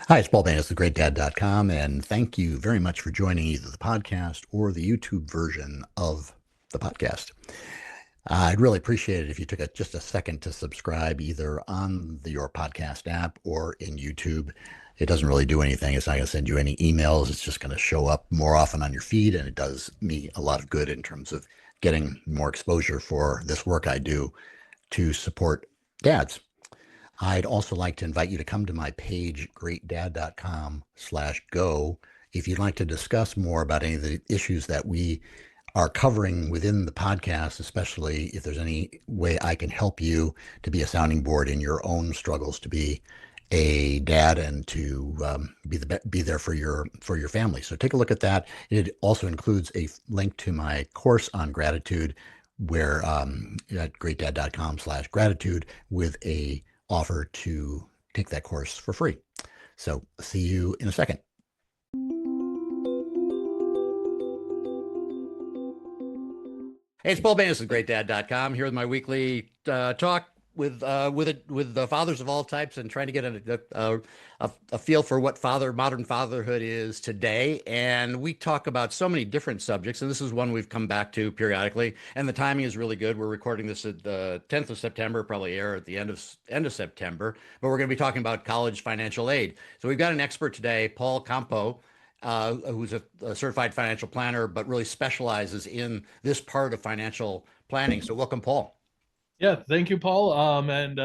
Hi, it's Paul Compeau, GreatDad.com, and thank you very much for joining either the podcast or the YouTube version of the podcast. I'd really appreciate it if you took just a second to subscribe either on your podcast app or in YouTube. It doesn't really do anything. It's not going to send you any emails. It's just going to show up more often on your feed, and it does me a lot of good in terms of getting more exposure for this work I do to support dads. I'd also like to invite you to come to my page, GreatDad.com/go, if you'd like to discuss more about any of the issues that we are covering within the podcast, especially if there's any way I can help you to be a sounding board in your own struggles to be a dad and to be there for your family. So take a look at that. It also includes a link to my course on gratitude, where at GreatDad.com/gratitude with a offer to take that course for free. So see you in a second. Hey, it's Paul Compeau, GreatDad.com, here with my weekly talk with the fathers of all types and trying to get a feel for what modern fatherhood is today. And we talk about so many different subjects, and this is one we've come back to periodically. And the timing is really good. We're recording this at the 10th of September, probably air at the end of September. But we're going to be talking about college financial aid. So we've got an expert today, Paul Compeau, who's a certified financial planner, but really specializes in this part of financial planning. So welcome, Paul. Yeah, thank you, Paul. And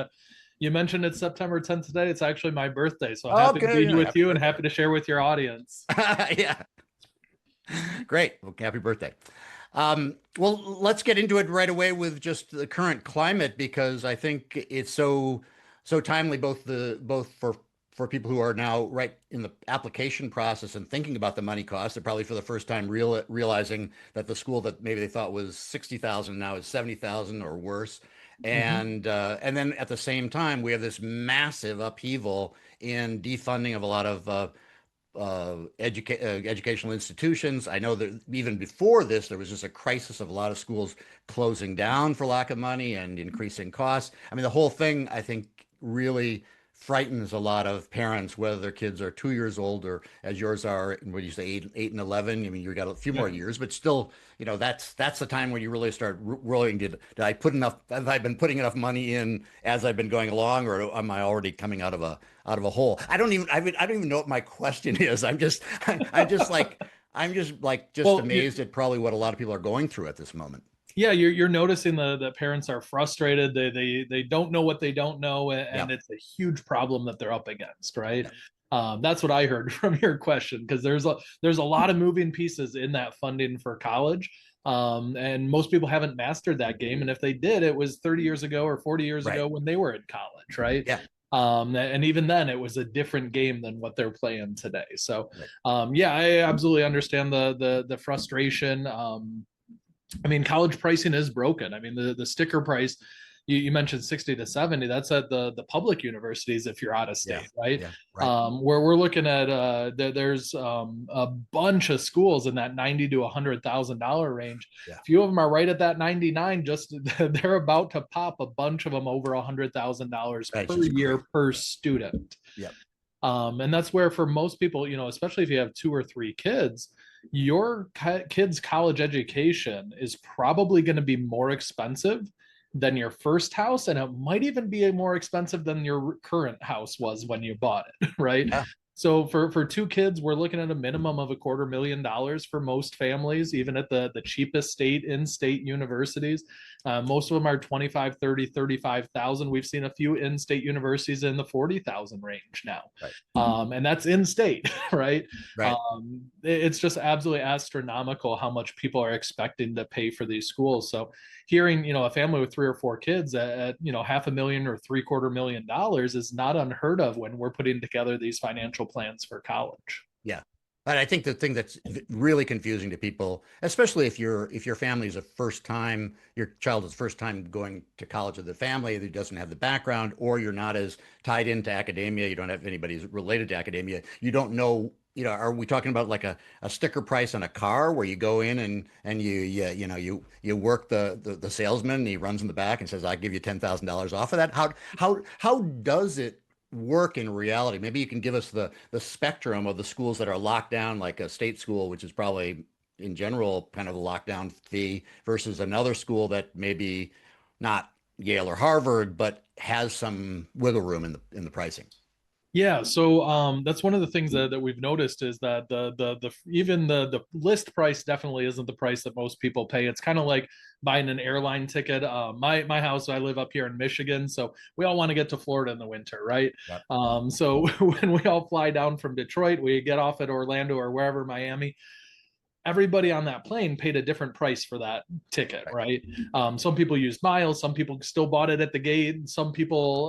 you mentioned it's September 10th today. It's actually my birthday, so happy to be with you and happy to share with your audience. Yeah, great. Well, happy birthday. Well, let's get into it right away with just the current climate, because I think it's so timely, both for people who are now right in the application process and thinking about the money cost. They're probably for the first time realizing that the school that maybe they thought was 60,000 now is 70,000 or worse. And then at the same time, we have this massive upheaval in defunding of a lot of educational institutions. I know that even before this, there was just a crisis of a lot of schools closing down for lack of money and increasing costs. I mean, the whole thing, I think, really frightens a lot of parents, whether their kids are 2 years old or, as yours are, what do you say, eight and 11. I mean, you got a few more years, but still, that's the time when you really start rolling. Did I put enough? Have I been putting enough money in as I've been going along, or am I already coming out of a hole? I don't even know what my question is. I'm just amazed at probably what a lot of people are going through at this moment. Yeah, you're noticing the parents are frustrated. They don't know what they don't know, and it's a huge problem that they're up against, right? That's what I heard from your question, because there's a lot of moving pieces in that funding for college. And most people haven't mastered that game. And if they did, it was 30 years ago or 40 years ago when they were in college, right? Yeah. And even then, it was a different game than what they're playing today. So, yeah, I absolutely understand the frustration. I mean, college pricing is broken. I mean, the sticker price, you mentioned 60 to 70. That's at the public universities if you're out of state, right? Yeah, right. Where we're looking at, there's a bunch of schools in that 90 to $100,000 range. Yeah. A few of them are right at that 99. Just they're about to pop a bunch of them over $100,000 per year per student. Yeah. And that's where, for most people, especially if you have 2 or 3 kids, your kid's college education is probably going to be more expensive than your first house, and it might even be more expensive than your current house was when you bought it, right? Yeah. So for 2 kids, we're looking at a minimum of $250,000 for most families, even at the cheapest in-state universities. Most of them are 25, 30, 35,000. We've seen a few in-state universities in the 40,000 range now. Right. And that's in-state, right? Right. It's just absolutely astronomical how much people are expecting to pay for these schools. So hearing, a family with 3 or 4 kids at $500,000 or $750,000 is not unheard of when we're putting together these financial plans for college. Yeah. But I think the thing that's really confusing to people, especially if your family is your child is first time going to college with the family that doesn't have the background, or you're not as tied into academia, you don't have anybody who's related to academia, you don't know, are we talking about like a sticker price on a car where you go in and you work the salesman and he runs in the back and says, I'll give you $10,000 off of that? How does it work in reality? Maybe you can give us the spectrum of the schools that are locked down, like a state school, which is probably in general kind of a lockdown fee, versus another school that maybe not Yale or Harvard, but has some wiggle room in the pricing. Yeah, so that's one of the things that we've noticed is that the even the list price definitely isn't the price that most people pay. It's kind of like buying an airline ticket. My house, I live up here in Michigan, so we all want to get to Florida in the winter, right? Yep. So when we all fly down from Detroit, we get off at Orlando or wherever, Miami. Everybody on that plane paid a different price for that ticket, right? Some people used miles, some people still bought it at the gate, some people,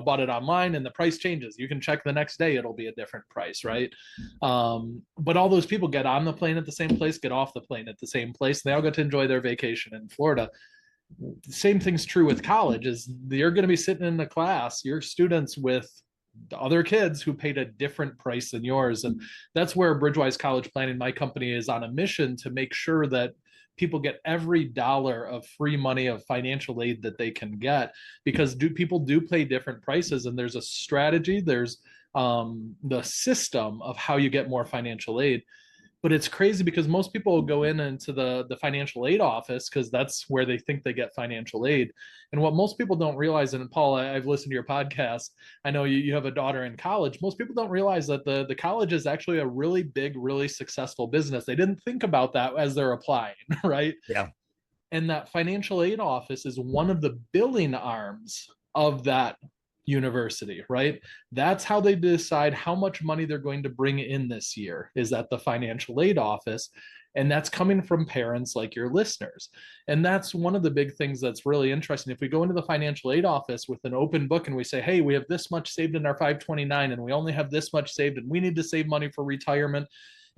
bought it online, and the price changes. You can check the next day; it'll be a different price, right? But all those people get on the plane at the same place, get off the plane at the same place. They all get to enjoy their vacation in Florida. The same thing's true with college. Is you're going to be sitting in the class, your students with other kids who paid a different price than yours. And that's where Bridgewise College Planning, my company, is on a mission to make sure that people get every dollar of free money of financial aid that they can get, because people do pay different prices, and there's a strategy, there's the system of how you get more financial aid. But it's crazy because most people go into the financial aid office because that's where they think they get financial aid. And what most people don't realize, and Paul, I've listened to your podcast, I know you have a daughter in college. Most people don't realize that the college is actually a really big, really successful business. They didn't think about that as they're applying, right? Yeah. And that financial aid office is one of the billing arms of that university, right? That's how they decide how much money they're going to bring in this year, is at the financial aid office. And that's coming from parents like your listeners. And that's one of the big things that's really interesting. If we go into the financial aid office with an open book and we say, hey, we have this much saved in our 529 and we only have this much saved and we need to save money for retirement,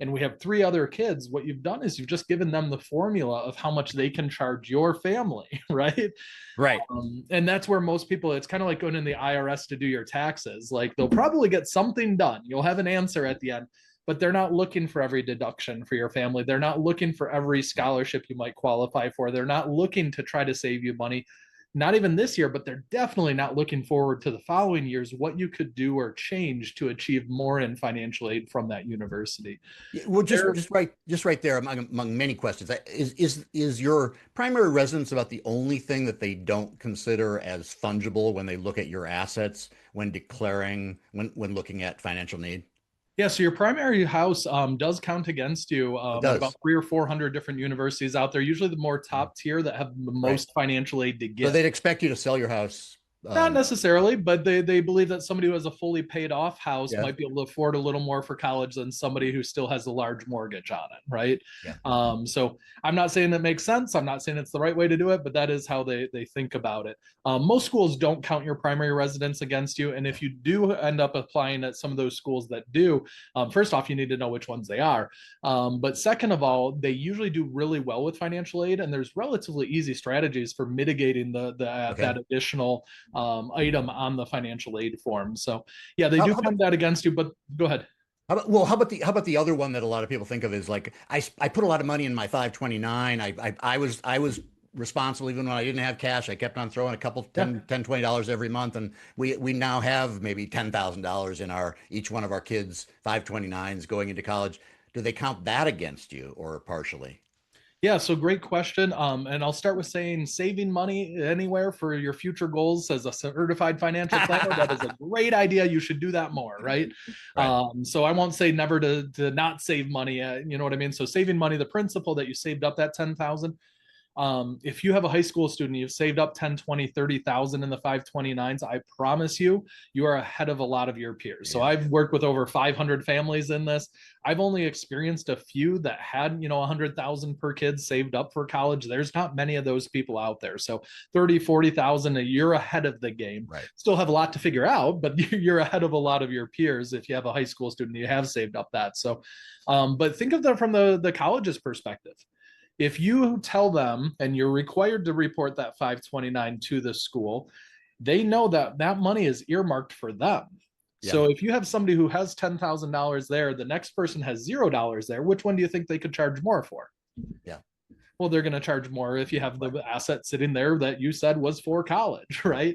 and we have 3 other kids, what you've done is you've just given them the formula of how much they can charge your family, right? Right. And that's where most people, it's kind of like going in the IRS to do your taxes. Like, they'll probably get something done. You'll have an answer at the end, but they're not looking for every deduction for your family. They're not looking for every scholarship you might qualify for. They're not looking to try to save you money. Not even this year, but they're definitely not looking forward to the following years, what you could do or change to achieve more in financial aid from that university. Well, just right there, among many questions, is your primary residence about the only thing that they don't consider as fungible when they look at your assets when declaring, when looking at financial need? Yeah, so your primary house does count against you. It does. About 300 or 400 different universities out there, usually the more top tier that have the most financial aid to give. So they'd expect you to sell your house. Not necessarily, but they believe that somebody who has a fully paid off house might be able to afford a little more for college than somebody who still has a large mortgage on it, right? Yeah. So I'm not saying that makes sense. I'm not saying it's the right way to do it, but that is how they think about it. Most schools don't count your primary residence against you. And if you do end up applying at some of those schools that do, first off, you need to know which ones they are. But second of all, they usually do really well with financial aid, and there's relatively easy strategies for mitigating that additional item on the financial aid form. So yeah, they do count that against you, but go ahead. How about the other one that a lot of people think of is like, I put a lot of money in my 529. I was responsible even when I didn't have cash. I kept on throwing a couple $20 every month, and we now have maybe $10,000 in each one of our kids' 529s going into college. Do they count that against you or partially? Yeah, so great question. And I'll start with saying saving money anywhere for your future goals as a certified financial planner, that is a great idea. You should do that more, right? So I won't say never to not save money. You know what I mean? So saving money, the principle that you saved up that 10,000. If you have a high school student, you've saved up 10, 20, 30,000 in the 529s, I promise you are ahead of a lot of your peers. So I've worked with over 500 families in this. I've only experienced a few that had, 100,000 per kid saved up for college. There's not many of those people out there. So 30, 40,000 a year ahead of the game. Right. Still have a lot to figure out, but you're ahead of a lot of your peers. If you have a high school student, you have saved up that. So, but think of that from the college's perspective. If you tell them, and you're required to report that 529 to the school, they know that that money is earmarked for them. Yeah. So if you have somebody who has $10,000 there, the next person has $0 there, which one do you think they could charge more for? Yeah. Well, they're going to charge more if you have the asset sitting there that you said was for college, right?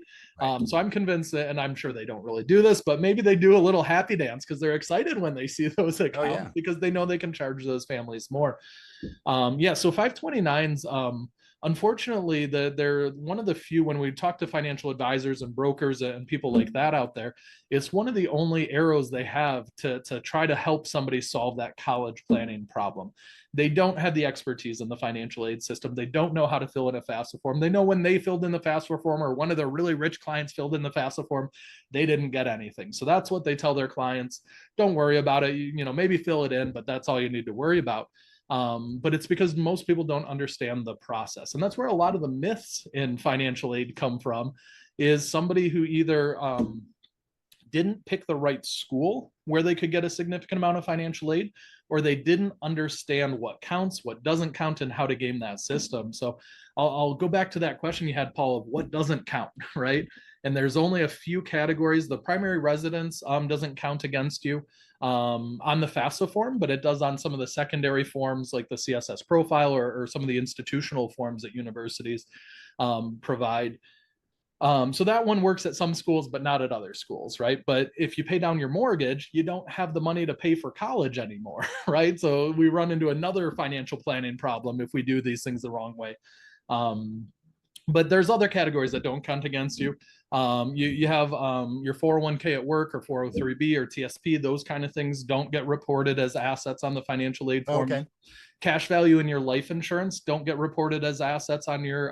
So I'm convinced that, and I'm sure they don't really do this, but maybe they do a little happy dance because they're excited when they see those accounts because they know they can charge those families more. So 529s, unfortunately, they're one of the few, when we talk to financial advisors and brokers and people like that out there, it's one of the only arrows they have to try to help somebody solve that college planning problem. They don't have the expertise in the financial aid system. They don't know how to fill in a FAFSA form. They know when they filled in the FAFSA form, or one of their really rich clients filled in the FAFSA form, they didn't get anything. So that's what they tell their clients. Don't worry about it. Maybe fill it in, but that's all you need to worry about. But it's because most people don't understand the process. And that's where a lot of the myths in financial aid come from, is somebody who either didn't pick the right school where they could get a significant amount of financial aid, or they didn't understand what counts, what doesn't count, and how to game that system. So I'll go back to that question you had, Paul, of what doesn't count, right? And there's only a few categories. The primary residence doesn't count against you on the FAFSA form, but it does on some of the secondary forms like the CSS profile, or some of the institutional forms that universities provide. So that one works at some schools, but not at other schools, right? But if you pay down your mortgage, you don't have the money to pay for college anymore, right? So we run into another financial planning problem if we do these things the wrong way. But there's other categories that don't count against you. You have your 401k at work, or 403b, or TSP. Those kind of things don't get reported as assets on the financial aid form. Okay. Cash value in your life insurance don't get reported as assets on your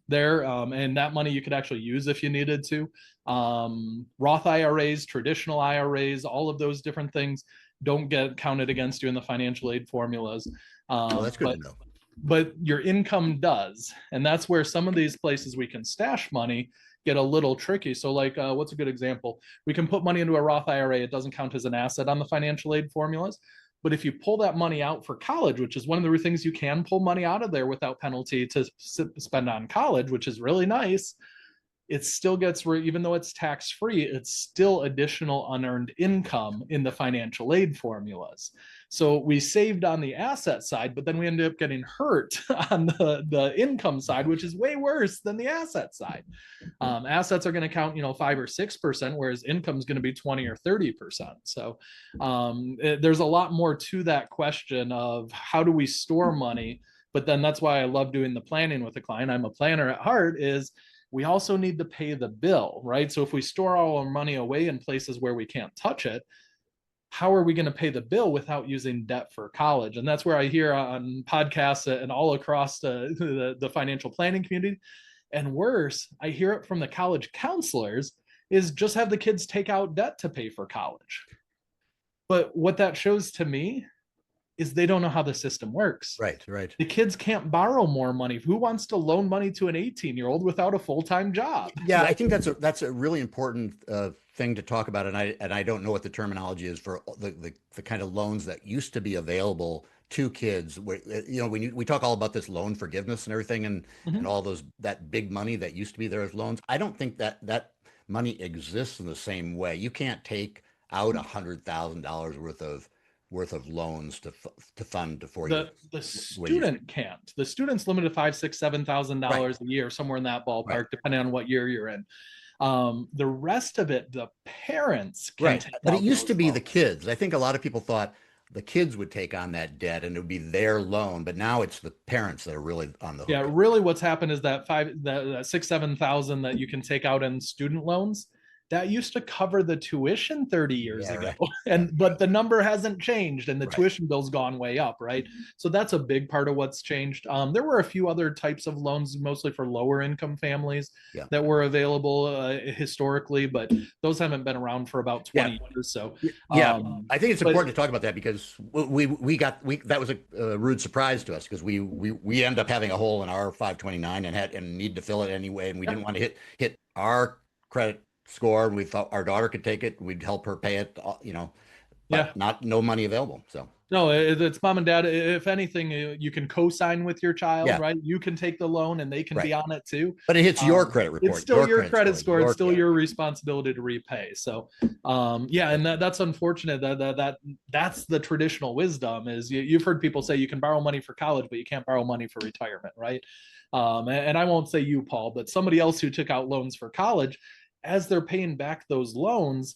and that money you could actually use if you needed to. Roth IRAs, traditional IRAs, all of those different things don't get counted against you in the financial aid formulas. That's good to know. But your income does. And that's where some of these places we can stash money get a little tricky. So like, what's a good example? We can put money into a Roth IRA. It doesn't count as an asset on the financial aid formulas. But if you pull that money out for college, which is one of the things you can pull money out of there without penalty to spend on college, which is really nice, it still gets, even though it's tax-free, it's still additional unearned income in the financial aid formulas. So we saved on the asset side, but then we ended up getting hurt on the income side, which is way worse than the asset side. Assets are going to count, 5 or 6%, whereas income is going to be 20 or 30%. So there's a lot more to that question of how do we store money? But then that's why I love doing the planning with a client. I'm a planner at heart. Is we also need to pay the bill, right? So if we store all our money away in places where we can't touch it, how are we going to pay the bill without using debt for college? And that's where I hear on podcasts and all across the financial planning community. And worse, I hear it from the college counselors, is just have the kids take out debt to pay for college. But what that shows to me is they don't know how the system works. Right. The kids can't borrow more money. Who wants to loan money to an 18-year-old without a full-time job? Yeah, I think that's a really important thing to talk about, and I don't know what the terminology is for the kind of loans that used to be available to kids. Where, we talk all about this loan forgiveness and everything, and all that big money that used to be there as loans. I don't think that money exists in the same way. You can't take out $100,000 worth of loans to fund for you. The student can't. The student's limited to $5,000, $6,000, $7,000 a year, somewhere in that ballpark, depending on what year you're in. The rest of it, the parents can take. But it used to be the kids. I think a lot of people thought the kids would take on that debt and it would be their loan, but now it's the parents that are really on the hook. Yeah, really what's happened is that $6,000-$7,000 that you can take out in student loans, that used to cover the tuition 30 years ago. Right. But the number hasn't changed, and the tuition bill's gone way up, right? So that's a big part of what's changed. There were a few other types of loans, mostly for lower income families, that were available historically, but those haven't been around for about 20 years. So I think it's important to talk about that, because that was a rude surprise to us, because we end up having a hole in our 529 and need to fill it anyway, and we didn't want to hit our credit score. We thought our daughter could take it. We'd help her pay it, but no money available. So No, it's mom and dad. If anything, you can co-sign with your child, Yeah. right? You can take the loan and they can Right. be on it too. But it hits your credit It's report, still your your credit credit score, score. It's still yeah. your responsibility to repay. So, yeah, and that's unfortunate. That's the traditional wisdom. Is you've heard people say you can borrow money for college, but you can't borrow money for retirement, right? And I won't say you, Paul, but somebody else who took out loans for college, as they're paying back those loans,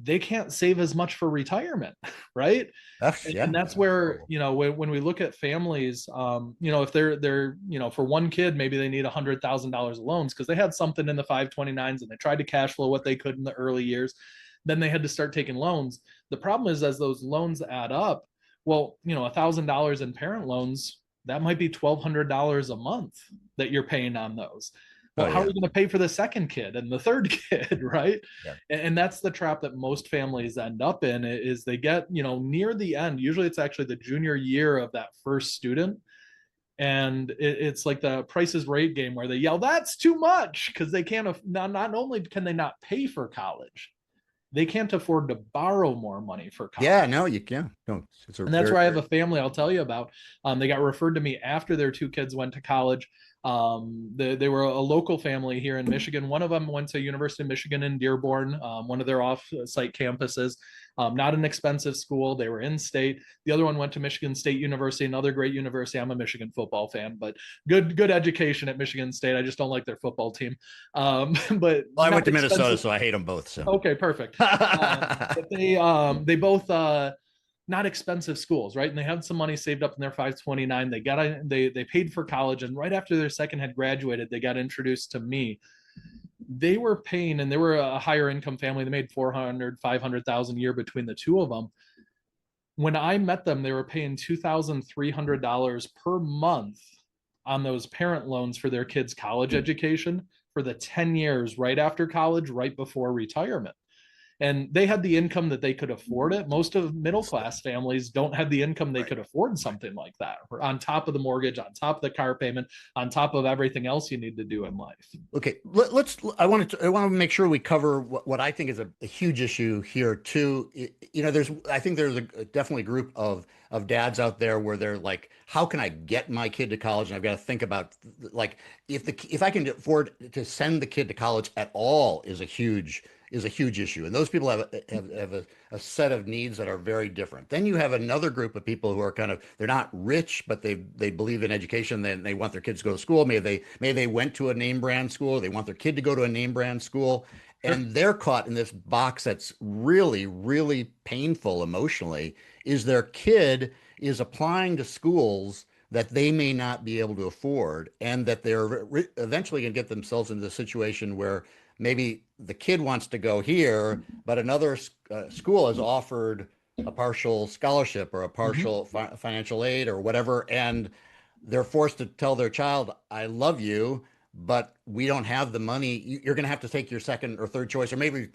they can't save as much for retirement, right? And Yeah. that's where, when we look at families, if they're for one kid, maybe they need $100,000 of loans because they had something in the 529s and they tried to cash flow what they could in the early years. Then they had to start taking loans. The problem is, as those loans add up, well, $1,000 in parent loans, that might be $1,200 a month that you're paying on those. Well, how are you going to pay for the second kid and the third kid, right? Yeah. And that's the trap that most families end up in, is they get, near the end, usually it's actually the junior year of that first student. And it's like the Price is Right game where they yell, "That's too much," because they can't, not only can they not pay for college, they can't afford to borrow more money for college. Yeah, no, you can. No, And that's where I have a family I'll tell you about. They got referred to me after their two kids went to college. They were a local family here in Michigan. One of them went to University of Michigan in Dearborn, one of their off-site campuses. Not an expensive school. They were in state. The other one went to Michigan State University, another great university. I'm a Michigan football fan, but good education at Michigan State. I just don't like their football team. But I went to Minnesota, so I hate them both. So okay, perfect. But they both not expensive schools, right? And they had some money saved up in their 529. They paid for college, and right after their second had graduated, they got introduced to me. They were paying, and they were a higher income family. They made 400, 500,000 a year between the two of them. When I met them, they were paying $2,300 per month on those parent loans for their kids' college education for the 10 years right after college, right before retirement. And they had the income that they could afford it. Most of middle class families don't have the income they could afford something like that, on top of the mortgage, on top of the car payment, on top of everything else you need to do in life. Okay, I want to make sure we cover what I think is a huge issue here too. I think there's definitely a group of dads out there where they're like, how can I get my kid to college? And I've got to think about, like, if I can afford to send the kid to college at all is a huge issue. And those people have a set of needs that are very different. Then you have another group of people who are they're not rich, but they believe in education. They want their kids to go to school. Maybe they went to a name brand school. Or they want their kid to go to a name brand school. And they're caught in this box that's really, really painful emotionally, is their kid is applying to schools that they may not be able to afford, and that they're eventually going to get themselves into the situation where maybe the kid wants to go here, but another school has offered a partial scholarship or a partial financial aid or whatever, and they're forced to tell their child, "I love you, but we don't have the money. You're going to have to take your second or third choice, or maybe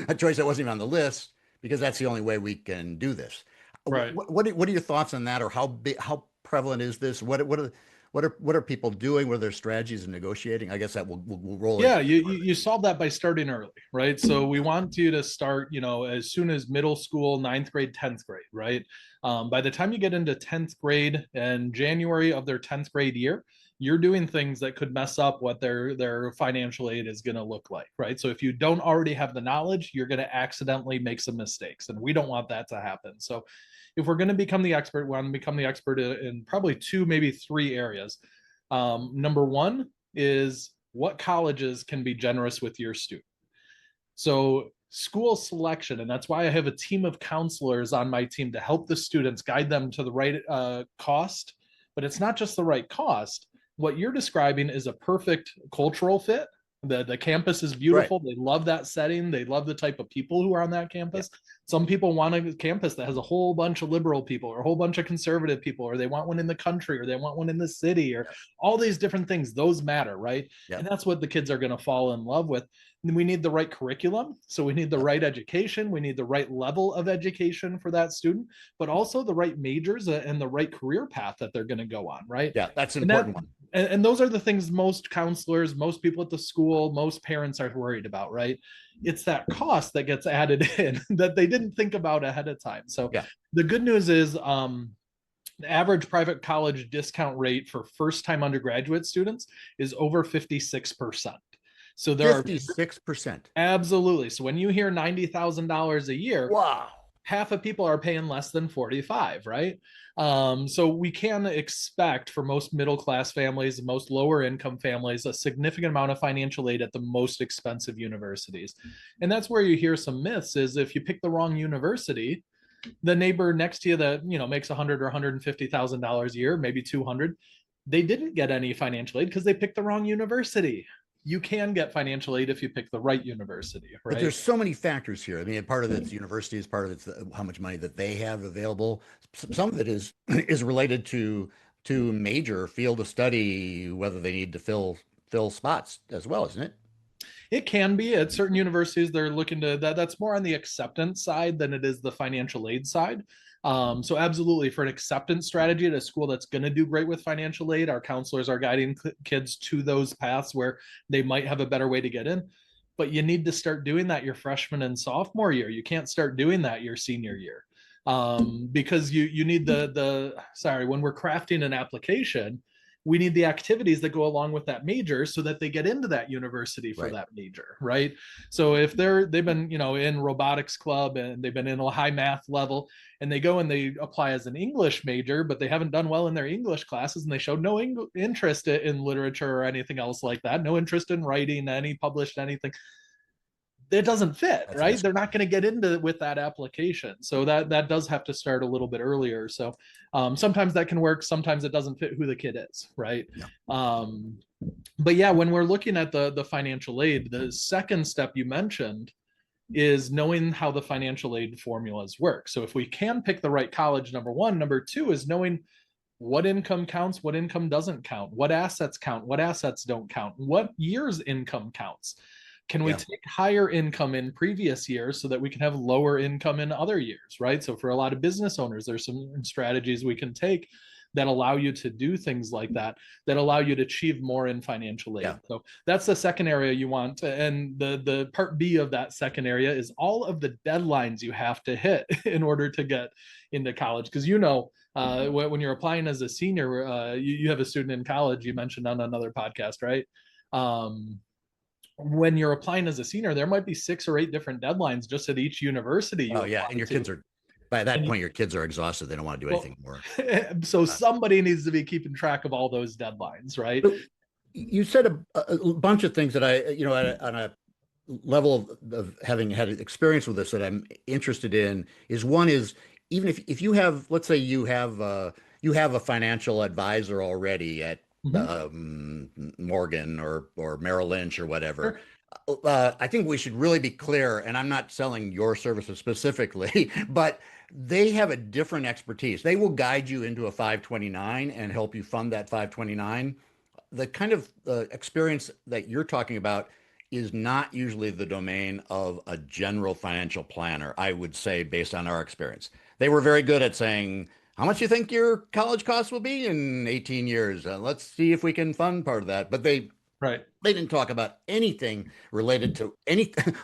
a choice that wasn't even on the list, because that's the only way we can do this." Right. What are your thoughts on that, or how prevalent is this? What are people doing? What are their strategies in negotiating? I guess that we'll roll. Yeah, you solve that by starting early, right? So we want you to start, as soon as middle school, 9th grade, 10th grade, right? By the time you get into 10th grade and January of their 10th grade year, you're doing things that could mess up what their financial aid is going to look like, right? So if you don't already have the knowledge, you're going to accidentally make some mistakes, and we don't want that to happen. So if we're going to become the expert, we want to become the expert in probably 2, maybe 3 areas. Number 1 is, what colleges can be generous with your student. So school selection, and that's why I have a team of counselors on my team to help the students, guide them to the right cost. But it's not just the right cost. What you're describing is a perfect cultural fit. The campus is beautiful. Right. They love that setting. They love the type of people who are on that campus. Yeah. Some people want a campus that has a whole bunch of liberal people, or a whole bunch of conservative people, or they want one in the country, or they want one in the city, or all these different things. Those matter, right? Yeah. And that's what the kids are going to fall in love with. And we need the right curriculum. So we need the right education. We need the right level of education for that student, but also the right majors and the right career path that they're going to go on, right? Yeah, that's an important one. And those are the things most counselors, most people at the school, most parents are worried about, right? It's that cost that gets added in that they didn't think about ahead of time. So Yeah. the good news is the average private college discount rate for first time undergraduate students is over 56%. So there are 56%. absolutely. So when you hear $90,000 a year, Wow. half of people are paying less than 45, right? So we can expect for most middle class families, most lower income families, a significant amount of financial aid at the most expensive universities. And that's where you hear some myths is if you pick the wrong university, the neighbor next to you that makes 100 or $150,000 a year, maybe 200, they didn't get any financial aid because they picked the wrong university. You can get financial aid if you pick the right university, But right? there's so many factors here. I mean, part of it's universities, part of it's how much money that they have available. Some of it is is related to major field of study, whether they need to fill spots as well, isn't it? It can be at certain universities. They're looking to that's more on the acceptance side than it is the financial aid side. So absolutely, for an acceptance strategy at a school that's going to do great with financial aid, our counselors are guiding kids to those paths where they might have a better way to get in. But you need to start doing that your freshman and sophomore year. You can't start doing that your senior year, because you need the sorry, when we're crafting an application, we need the activities that go along with that major so that they get into that university for Right. that major, right? So if they've been in robotics club and they've been in a high math level and they go and they apply as an English major, but they haven't done well in their English classes and they showed no interest in literature or anything else like that, no interest in writing any published anything, it doesn't fit, That's a right? risk. They're not going to get into with that application. So that does have to start a little bit earlier. So sometimes that can work. Sometimes it doesn't fit who the kid is, right? Yeah. But yeah, when we're looking at the financial aid, the second step you mentioned is knowing how the financial aid formulas work. So if we can pick the right college, number one. Number two is knowing what income counts, what income doesn't count, what assets count, what assets don't count, what year's income counts. Can we Yeah. take higher income in previous years so that we can have lower income in other years, right? So for a lot of business owners, there's some strategies we can take that allow you to do things like that, that allow you to achieve more in financial aid. Yeah. So that's the second area you want. And the part B of that second area is all of the deadlines you have to hit in order to get into college. Because when you're applying as a senior, you have a student in college, you mentioned on another podcast, right? When you're applying as a senior, there might be 6 or 8 different deadlines just at each university you Oh yeah, and your kids are by that point your kids are exhausted. They don't want to do anything more. So somebody needs to be keeping track of all those deadlines, right? You said a bunch of things that I, on a level of having had experience with this that I'm interested in is one is even if you have, let's say you have a financial advisor already at Morgan or Merrill Lynch or whatever. Sure. I think we should really be clear, and I'm not selling your services specifically, but they have a different expertise. They will guide you into a 529 and help you fund that 529. The kind of experience that you're talking about is not usually the domain of a general financial planner, I would say, based on our experience. They were very good at saying, how much do you think your college costs will be in 18 years? Let's see if we can fund part of that. But Right. they didn't talk about anything related to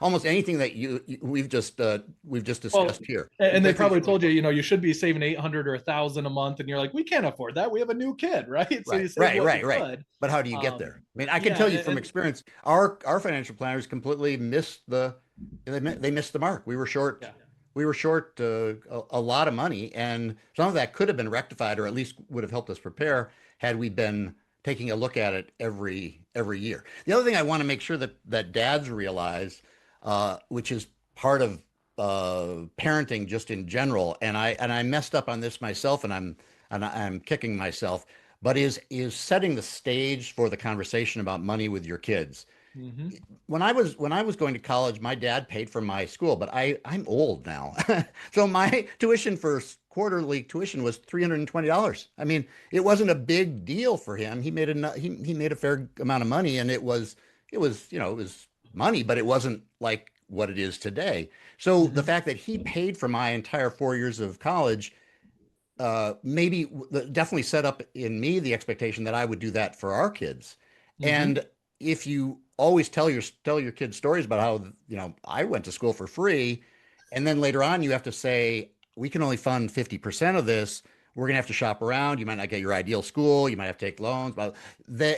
almost anything that we've just discussed here. And they probably told you, you should be saving 800 or 1,000 a month, and you're like, we can't afford that. We have a new kid, right? So you save what you could. But how do you get there? I mean, I can tell you from experience, our financial planners completely missed they missed the mark. We were short. Yeah. We were short a lot of money, and some of that could have been rectified, or at least would have helped us prepare had we been taking a look at it every year. The other thing I want to make sure that dads realize, which is part of parenting just in general, and I messed up on this myself, and I'm kicking myself, but is setting the stage for the conversation about money with your kids. Mm-hmm. When I was going to college, my dad paid for my school, but I'm old now. So my tuition for quarterly tuition was $320. I mean, it wasn't a big deal for him. He made a fair amount of money, and it was money, but it wasn't like what it is today. So the fact that he paid for my entire 4 years of college maybe definitely set up in me the expectation that I would do that for our kids. Hmm. And if you always tell your kids stories about how, I went to school for free, and then later on you have to say, we can only fund 50% of this. We're gonna have to shop around. You might not get your ideal school. You might have to take loans, but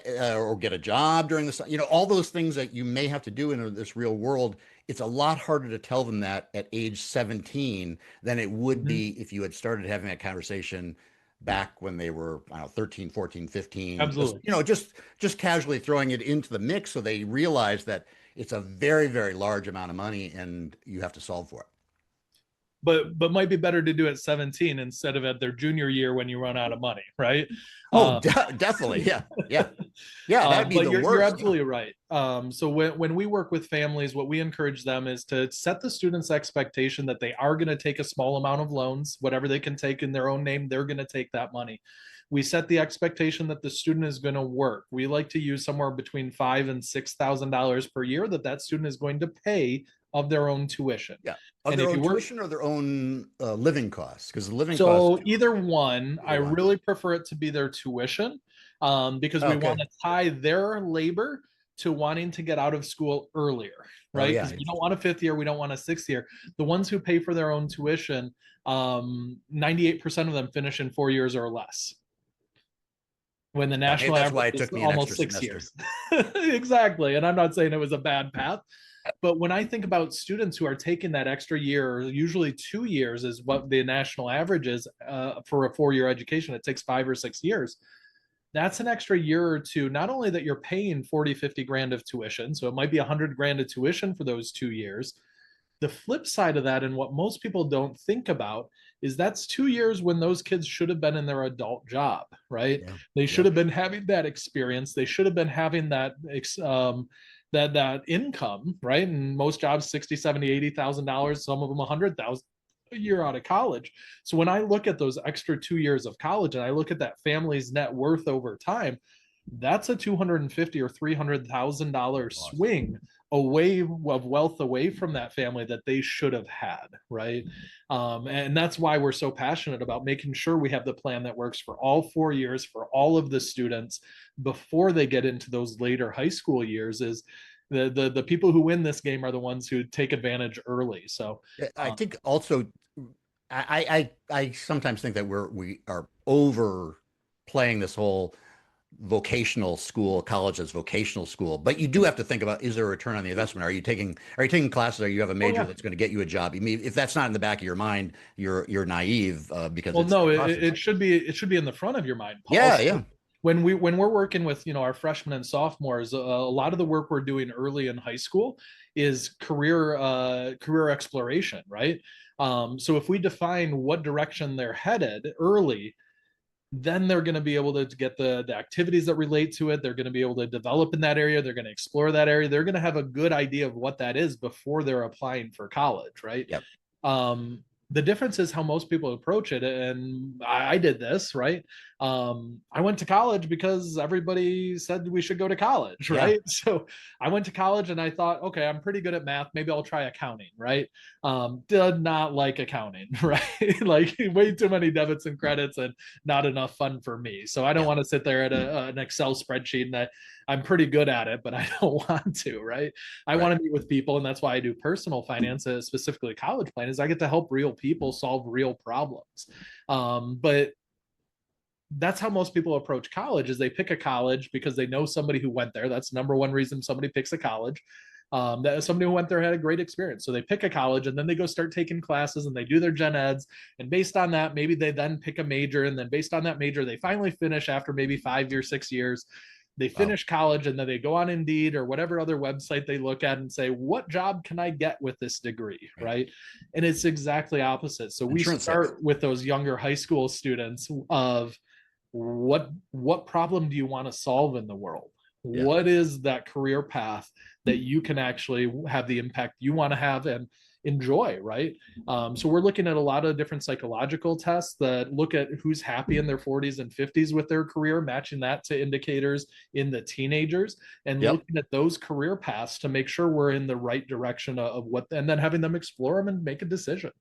or get a job during this. All those things that you may have to do in this real world. It's a lot harder to tell them that at age 17 than it would Hmm. be if you had started having that conversation back when they were, I don't know, 13, 14, 15, Absolutely. just casually throwing it into the mix so they realize that it's a very, very large amount of money and you have to solve for it. But might be better to do it 17 instead of at their junior year when you run out of money, right? Oh, Uh, definitely. Yeah. Yeah. Yeah. That'd be but the you're worst. Yeah. absolutely right. So when we work with families, what we encourage them is to set the student's expectation that they are going to take a small amount of loans, whatever they can take in their own name, they're going to take that money. We set the expectation that the student is going to work. We like to use somewhere between $5,000 and $6,000 per year that student is going to pay of their own tuition. Yeah. Of And their if own you work, tuition or their own living costs, because the living costs, so either one, I either one. really prefer it to be their tuition, because we want Okay. to tie their labor to wanting to get out of school earlier, Oh, right? yeah. Because we don't want a fifth year, we don't want a sixth year. The ones who pay for their own tuition, 98% of them finish in 4 years or less, when the Yeah. Maybe national that's why average it is took me an extra almost six semester. years. Exactly. And I'm not saying it was a bad path, but when I think about students who are taking that extra year, usually 2 years is what the national average is for a 4 year education. It takes 5 or 6 years. That's an extra year or two. Not only that you're paying 40, 50 grand of tuition, so it might be 100 grand of tuition for those 2 years. The flip side of that, and what most people don't think about, is that's 2 years when those kids should have been in their adult job, right? Yeah. They should Yep. have been having that experience. They should have been having that income, right? And most jobs 60, 70, $80,000, some of them 100,000 a year out of college. So when I look at those extra 2 years of college and I look at that family's net worth over time, that's a 250 or $300,000 swing away of wealth away from that family that they should have had, right? And that's why we're so passionate about making sure we have the plan that works for all 4 years for all of the students before they get into those later high school years. Is the people who win this game are the ones who take advantage early. So I think also, I sometimes think that we are overplaying this whole vocational school, college as vocational school. But you do have to think about, is there a return on the investment? Are you taking classes? Or you have a oh major yeah. that's going to get you a job? I mean, if that's not in the back of your mind, you're naive because Well, it's no, the it, cost of it it. should be it should be in the front of your mind, Paul. Yeah, So yeah, when we're working with our freshmen and sophomores, a lot of the work we're doing early in high school is career exploration, right? So if we define what direction they're headed early, then they're going to be able to get the activities that relate to it. They're going to be able to develop in that area. They're going to explore that area. They're going to have a good idea of what that is before they're applying for college, right? yep. The difference is how most people approach it. And I did this, right? I went to college because everybody said we should go to college, Yeah, right? So I went to college and I thought, okay, I'm pretty good at math. Maybe I'll try accounting, right? Did not like accounting, right? Like way too many debits and credits and not enough fun for me. So I don't yeah, want to sit there at an Excel spreadsheet, and I'm pretty good at it, but I don't want to, right? I right. want to meet with people, and that's why I do personal finance, specifically college plan, is I get to help real people solve real problems. But that's how most people approach college, is they pick a college because they know somebody who went there. That's the number one reason somebody picks a college. That somebody who went there had a great experience. So they pick a college and then they go start taking classes and they do their gen eds. And based on that, maybe they then pick a major. And then based on that major, they finally finish after maybe 5 years, 6 years. They Wow. finish college and then they go on Indeed or whatever other website they look at and say, what job can I get with this degree? Right. Right. And it's exactly opposite. So we Insurance sales. start with those younger high school students of what problem do you want to solve in the world? Yeah. What is that career path that you can actually have the impact you want to have? And enjoy, right? So we're looking at a lot of different psychological tests that look at who's happy in their 40s and 50s with their career, matching that to indicators in the teenagers, and looking at those career paths to make sure we're in the right direction of what, and then having them explore them and make a decision.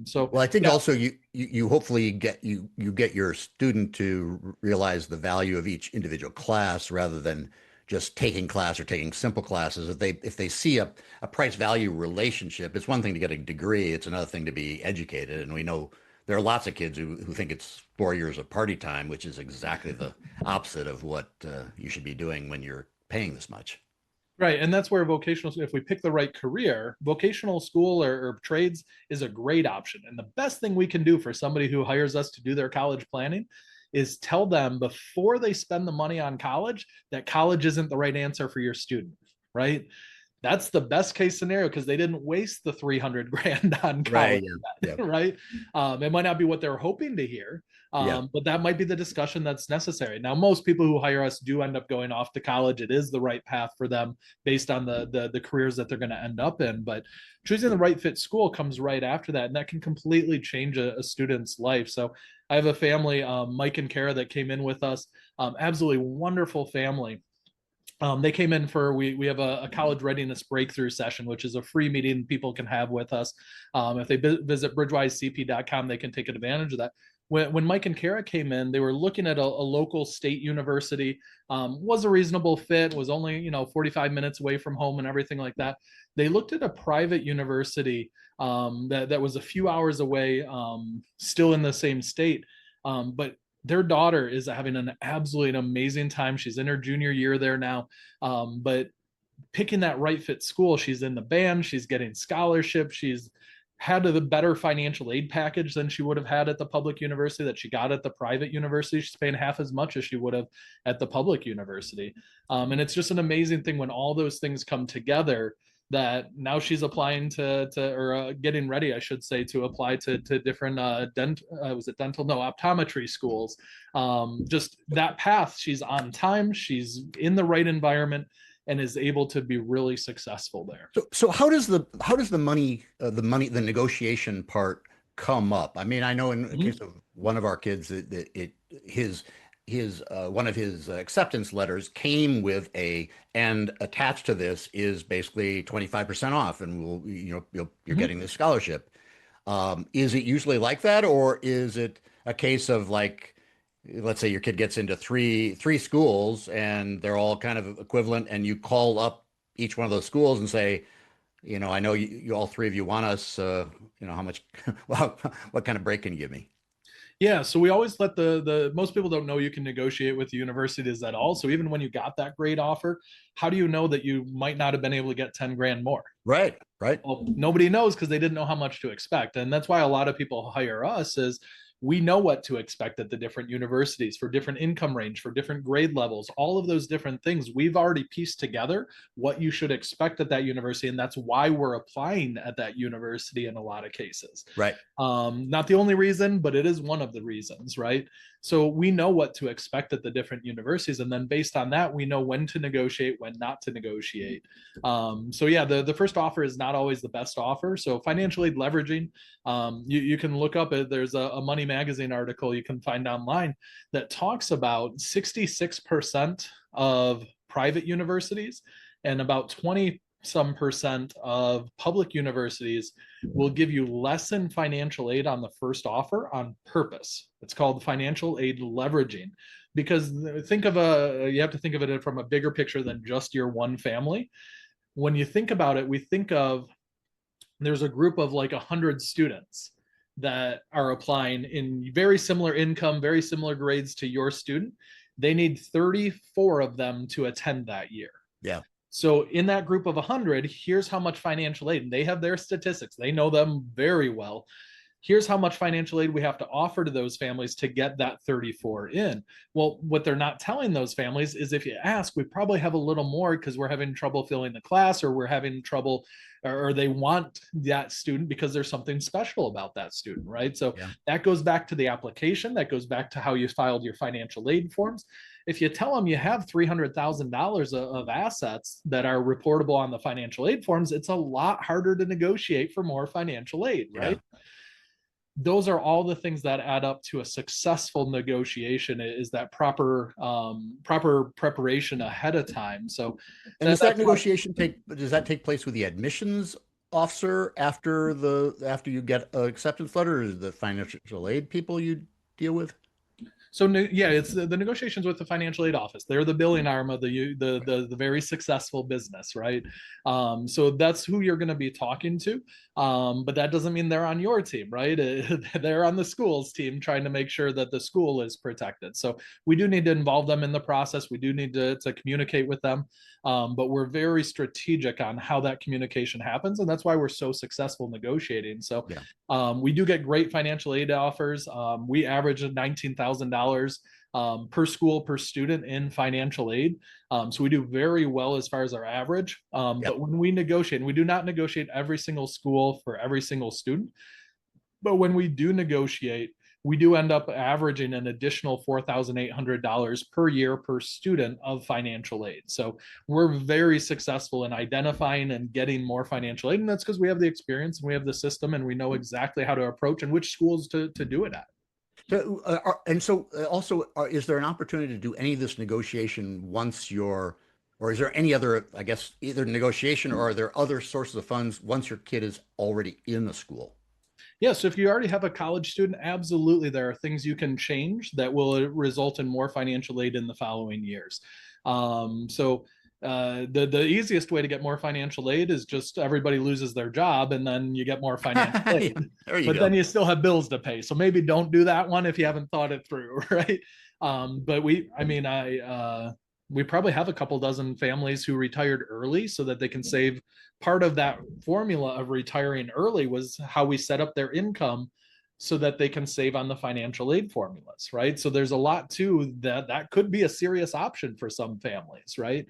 So well, I think also you hopefully get your student to realize the value of each individual class rather than just taking class or taking simple classes. If they see a price value relationship, it's one thing to get a degree, it's another thing to be educated. And we know there are lots of kids who think it's 4 years of party time, which is exactly the opposite of what you should be doing when you're paying this much. right, and that's where vocational, if we pick the right career, vocational school or trades is a great option. And the best thing we can do for somebody who hires us to do their college planning is tell them before they spend the money on college that college isn't the right answer for your student, right? That's the best case scenario because they didn't waste the 300 grand on college, Right. Yeah. Yeah. right? It might not be what they're hoping to hear, Yeah. but that might be the discussion that's necessary. Now, most people who hire us do end up going off to college. It is the right path for them based on the careers that they're going to end up in. But choosing the right fit school comes right after that, and that can completely change a student's life. So I have a family, Mike and Kara, that came in with us. Absolutely wonderful family. They came in for, we have a college readiness breakthrough session, which is a free meeting people can have with us. If they visit bridgewisecp.com, they can take advantage of that. When Mike and Kara came in, they were looking at a local state university, was a reasonable fit, was only 45 minutes away from home and everything like that. They looked at a private university that was a few hours away, still in the same state, but their daughter is having an absolutely amazing time. She's in her junior year there now. But picking that right fit school, she's in the band, she's getting scholarships, she's had a better financial aid package than she would have had at the public university that she got at the private university. She's paying half as much as she would have at the public university. And it's just an amazing thing when all those things come together, that now she's applying or getting ready, I should say, to apply to different optometry schools. Just that path, she's on time, she's in the right environment, and is able to be really successful there. So how does the the negotiation part come up? I mean, I know in the case of one of our kids that one of his acceptance letters came with and attached to this is basically 25% off, and you're getting this scholarship. Is it usually like that, or is it a case of, like, let's say your kid gets into three schools and they're all kind of equivalent, and you call up each one of those schools and say, I know you all three of you want us, how much, well, what kind of break can you give me? Yeah, so we always let most people don't know you can negotiate with the universities at all. So even when you got that great offer, how do you know that you might not have been able to get 10 grand more? Right. Well, nobody knows because they didn't know how much to expect. And that's why a lot of people hire us, is we know what to expect at the different universities for different income range, for different grade levels, all of those different things. We've already pieced together what you should expect at that university. And that's why we're applying at that university in a lot of cases. Right. Not the only reason, but it is one of the reasons, right? So we know what to expect at the different universities. And then based on that, we know when to negotiate, when not to negotiate. So yeah, the first offer is not always the best offer. So financial aid leveraging, you can look up, there's a Money Magazine article you can find online that talks about 66% of private universities and about 20% of public universities will give you less in financial aid on the first offer on purpose. It's called financial aid leveraging, because you have to think of it from a bigger picture than just your one family. When you think about it, there's a group of like 100 students that are applying in very similar income, very similar grades to your student. They need 34 of them to attend that year. Yeah. So in that group of 100, here's how much financial aid, and they have their statistics. They know them very well. here's how much financial aid we have to offer to those families to get that 34 in. Well, what they're not telling those families is, if you ask, we probably have a little more because we're having trouble filling the class, or we're having trouble, or they want that student because there's something special about that student, right? So Yeah. that goes back to the application, that goes back to how you filed your financial aid forms. If you tell them you have $300,000 of assets that are reportable on the financial aid forms, it's a lot harder to negotiate for more financial aid, right? Yeah. Those are all the things that add up to a successful negotiation, is that proper preparation ahead of time. So And does that negotiation does that take place with the admissions officer after you get an acceptance letter, or is the financial aid people you deal with? So yeah, it's the negotiations with the financial aid office. They're the billing arm of the very successful business, right? So that's who you're going to be talking to. But that doesn't mean they're on your team, right? They're on the school's team, trying to make sure that the school is protected. So we do need to involve them in the process. We do need to communicate with them. But we're very strategic on how that communication happens, and that's why we're so successful negotiating. So Yeah. we do get great financial aid offers. We average $19,000 per school per student in financial aid. So we do very well as far as our average. But when we negotiate, and we do not negotiate every single school for every single student, but when we do negotiate, we do end up averaging an additional $4,800 per year per student of financial aid. So we're very successful in identifying and getting more financial aid. And that's because we have the experience and we have the system, and we know exactly how to approach and which schools to do it at. So, also, is there an opportunity to do any of this negotiation or is there any other, I guess, either negotiation, or are there other sources of funds once your kid is already in the school? Yeah, so if you already have a college student, absolutely, there are things you can change that will result in more financial aid in the following years. The easiest way to get more financial aid is just everybody loses their job, and then you get more financial aid. There you But go. then you still have bills to pay. So maybe don't do that one if you haven't thought it through, right? But we probably have a couple dozen families who retired early so that they can save. Part of that formula of retiring early was how we set up their income so that they can save on the financial aid formulas, right? So there's a lot too that could be a serious option for some families, right?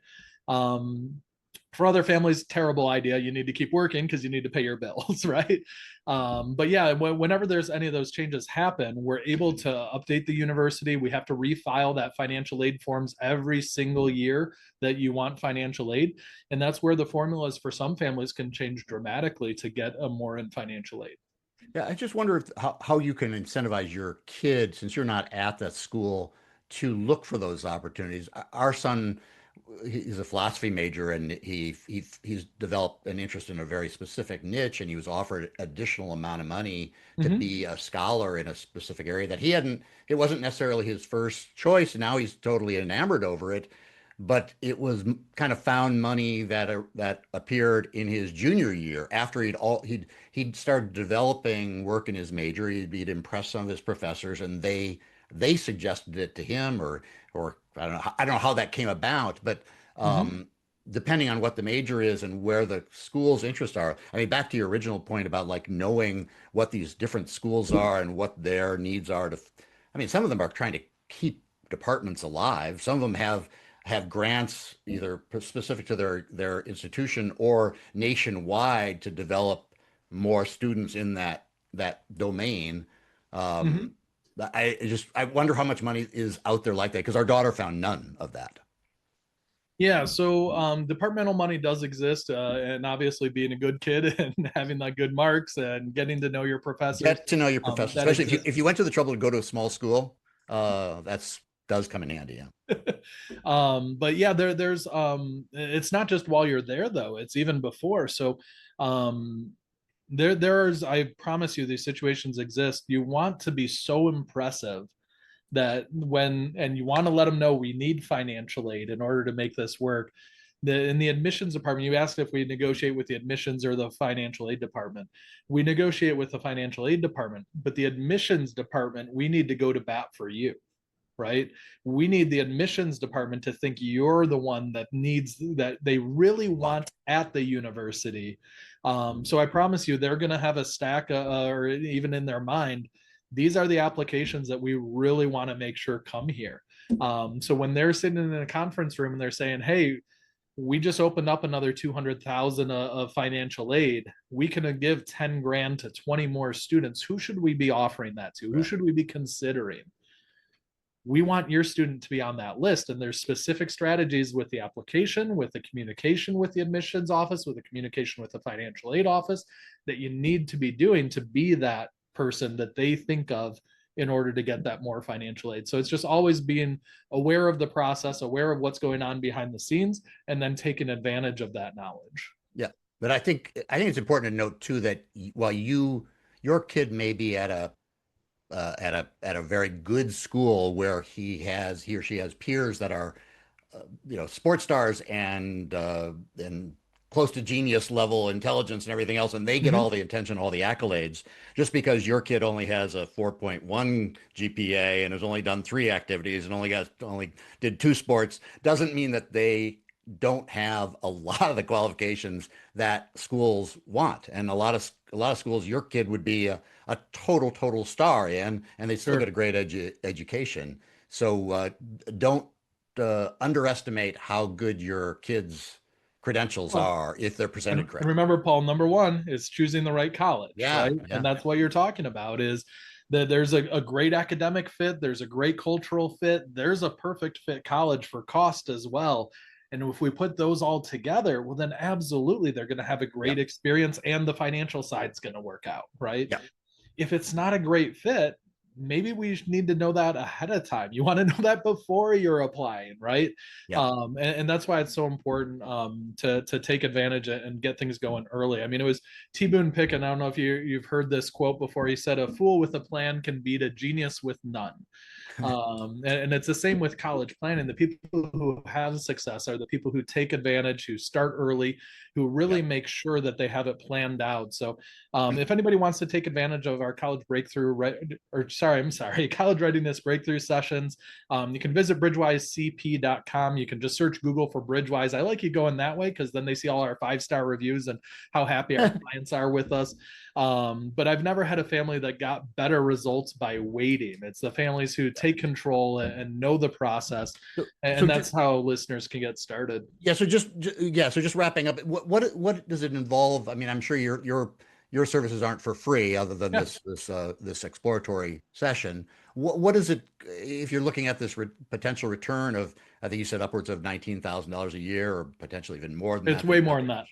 For other families, terrible idea. You need to keep working because you need to pay your bills, right? But yeah, whenever there's any of those changes happen, we're able to update the university. We have to refile that financial aid forms every single year that you want financial aid. And that's where the formulas for some families can change dramatically to get a more in financial aid. Yeah, I just wonder how you can incentivize your kid, since you're not at that school, to look for those opportunities. Our son, he's a philosophy major, and he's developed an interest in a very specific niche, and he was offered additional amount of money to be a scholar in a specific area that he hadn't. It wasn't necessarily his first choice, and now he's totally enamored over it. But it was kind of found money that appeared in his junior year after he'd started developing work in his major. He'd impressed some of his professors, and they suggested it to him, or I don't know how that came about, but depending on what the major is and where the school's interests are. I mean, back to your original point about like knowing what these different schools are and what their needs are I mean, some of them are trying to keep departments alive. Some of them have grants either specific to their institution or nationwide to develop more students in that domain. Um, I wonder how much money is out there like that, because our daughter found none of that. Yeah, so departmental money does exist, and obviously being a good kid and having like good marks and getting to know your professors, Get to know your professors, that especially exists. if you went to the trouble to go to a small school. That's does come in handy. Yeah. But yeah, there's it's not just while you're there though; it's even before. So um, there's I promise you, these situations exist. You want to be so impressive that and you want to let them know we need financial aid in order to make this work. In the admissions department, you asked if we negotiate with the admissions or the financial aid department. We negotiate with the financial aid department, but the admissions department, we need to go to bat for you, right? We need the admissions department to think you're the one that needs, that they really want at the university. So I promise you, they're going to have a stack or even in their mind, these are the applications that we really want to make sure come here. So when they're sitting in a conference room and they're saying, hey, we just opened up another 200,000 of financial aid. We can give 10 grand to 20 more students. Who should we be offering that to? Who should we be considering? We want your student to be on that list. And there's specific strategies with the application, with the communication with the admissions office, with the communication with the financial aid office that you need to be doing to be that person that they think of in order to get that more financial aid. So it's just always being aware of the process, aware of what's going on behind the scenes, and then taking advantage of that knowledge. Yeah. But I think it's important to note too that while your kid may be at a very good school where he or she has peers that are sports stars and close to genius level intelligence and everything else, and they get all the attention, all the accolades. Just because your kid only has a 4.1 GPA and has only done 3 activities and only did 2 sports doesn't mean that they don't have a lot of the qualifications that schools want. And a lot of schools, your kid would be a total star in, and they still get a great education. So don't underestimate how good your kids' credentials are if they're presented correctly. Remember, Paul, number 1 is choosing the right college, right? Yeah. And that's what you're talking about, is that there's a great academic fit, there's a great cultural fit, there's a perfect fit college for cost as well. And if we put those all together, well, then absolutely they're going to have a great experience, and the financial side's going to work out, right? Yeah. If it's not a great fit, maybe we need to know that ahead of time. You want to know that before you're applying, right? Yeah. And that's why it's so important to take advantage and get things going early. I mean, it was T. Boone Pickett. I don't know if you've heard this quote before. He said, "A fool with a plan can beat a genius with none." And it's the same with college planning. The people who have success are the people who take advantage, who start early, who really make sure that they have it planned out. So if anybody wants to take advantage of our college college readiness breakthrough sessions, you can visit bridgewisecp.com. You can just search Google for Bridgewise. I like you going that way because then they see all our 5-star reviews and how happy our clients are with us. But I've never had a family that got better results by waiting. It's the families who take control and know the process, and that's how listeners can get started. Yeah. So just wrapping up, what does it involve? I mean, I'm sure your services aren't for free, other than this exploratory session. What is it, if you're looking at this potential return of, I think you said upwards of $19,000 a year, or potentially even more than that? It's way more than that.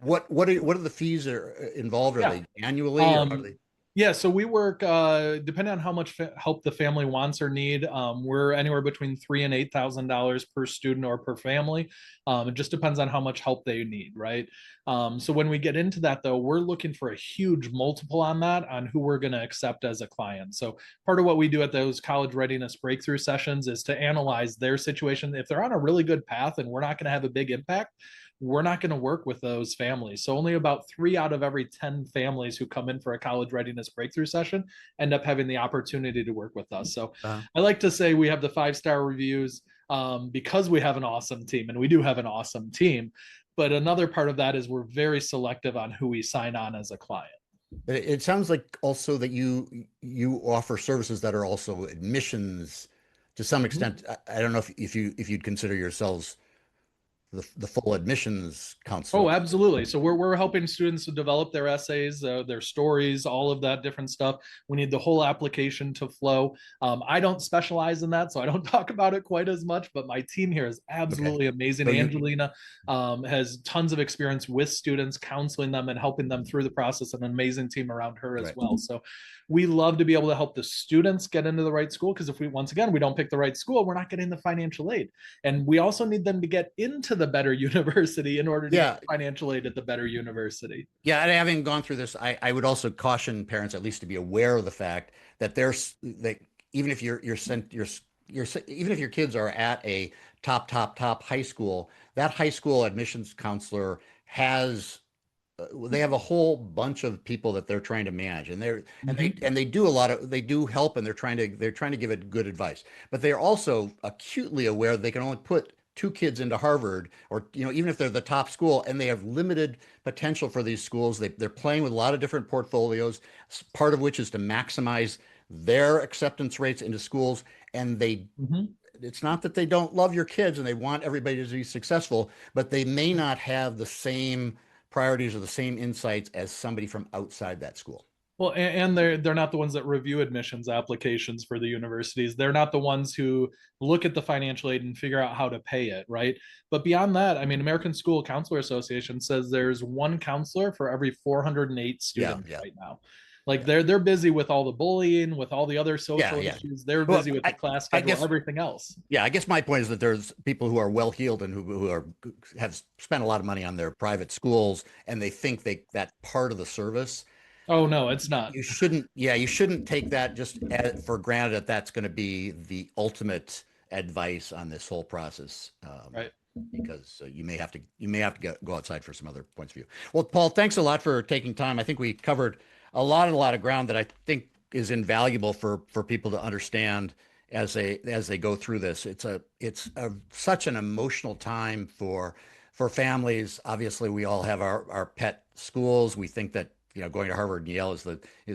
What are the fees that are involved? Are they annually? Or are they... Yeah, so we work depending on how much help the family wants or need. We're anywhere between $3,000 and $8,000 per student or per family. It just depends on how much help they need, right? So when we get into that, though, we're looking for a huge multiple on that, on who we're going to accept as a client. So part of what we do at those college readiness breakthrough sessions is to analyze their situation. If they're on a really good path and we're not going to have a big impact, we're not going to work with those families. So only about 3 out of every 10 families who come in for a college readiness breakthrough session end up having the opportunity to work with us. So I like to say we have the 5-star reviews because we have an awesome team, and we do have an awesome team. But another part of that is we're very selective on who we sign on as a client. It sounds like also that you offer services that are also admissions to some extent. I don't know if you'd consider yourselves the full admissions counselor. Oh, absolutely. So we're helping students to develop their essays, their stories, all of that different stuff. We need the whole application to flow. I don't specialize in that, so I don't talk about it quite as much, but my team here is absolutely amazing. So Angelina has tons of experience with students, counseling them and helping them through the process. An amazing team around her as well. So we love to be able to help the students get into the right school, because if we don't pick the right school, we're not getting the financial aid. And we also need them to get into the better university in order to get financial aid at the better university. Yeah, and having gone through this, I would also caution parents at least to be aware of the fact that even if even if your kids are at a top high school, that high school admissions counselor has they have a whole bunch of people that they're trying to manage, and Mhm. they do a lot of they do help, and they're trying to give it good advice, but they're also acutely aware they can only put two kids into Harvard, or even if they're the top school, and they have limited potential for these schools. They're playing with a lot of different portfolios, part of which is to maximize their acceptance rates into schools, and Mhm. it's not that they don't love your kids and they want everybody to be successful, but they may not have the same priorities or the same insights as somebody from outside that school. Well, and they're not the ones that review admissions applications for the universities. They're not the ones who look at the financial aid and figure out how to pay it, right? But beyond that, I mean, American School Counselor Association says there's one counselor for every 408 Yeah, students yeah, right now. Like yeah, they're busy with all the bullying, with all the other yeah, social yeah. issues. They're Well, busy with the class I schedule, guess, everything else. yeah, I guess my point is that there's people who are well heeled and who are have spent a lot of money on their private schools, and they think that part of the service. Oh no, it's not. You shouldn't take that just for granted that that's going to be the ultimate advice on this whole process. Right. Because you may have to go outside for some other points of view. Well, Paul, thanks a lot for taking time. I think we covered a lot of ground that I think is invaluable for people to understand as they go through this. It's such an emotional time for families. Obviously, we all have our pet schools. We think that going to Harvard and Yale is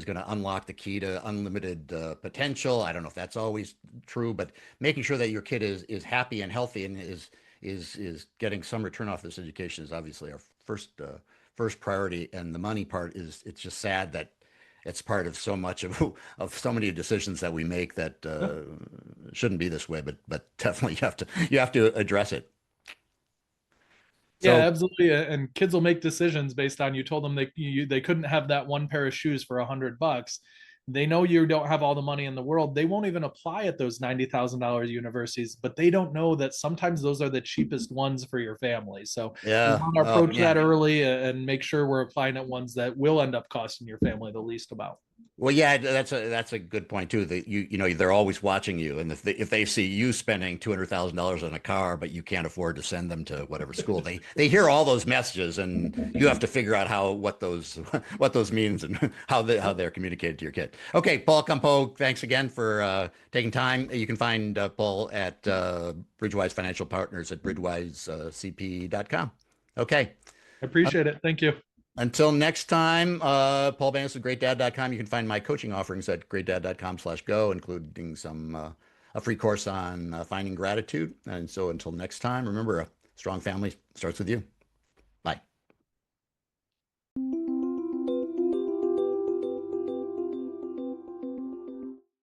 going to unlock the key to unlimited potential. I don't know if that's always true, but making sure that your kid is happy and healthy and is getting some return off this education is obviously our first priority. And the money part it's just sad that it's part of so much of so many decisions that we make that shouldn't be this way, but definitely you have to address it. Yeah, So absolutely. And kids will make decisions based on you told them they couldn't have that one pair of shoes for $100. They know you don't have all the money in the world. They won't even apply at those $90,000 universities, but they don't know that sometimes those are the cheapest ones for your family. So we yeah, want to oh approach man. that early and make sure we're applying at ones that will end up costing your family the least amount. Well, yeah, that's a good point too. That they're always watching you, and if they see you spending $200,000 on a car, but you can't afford to send them to whatever school, they hear all those messages, and you have to figure out what those what those means and how they're communicated to your kid. Okay, Paul Compeau, thanks again for taking time. You can find Paul at Bridgewise Financial Partners at bridgewisecp.com. Okay. I appreciate it. Thank you. Until next time, Paul Bannis with GreatDad.com. You can find my coaching offerings at GreatDad.com/go, including a free course on finding gratitude. And so until next time, remember, a strong family starts with you.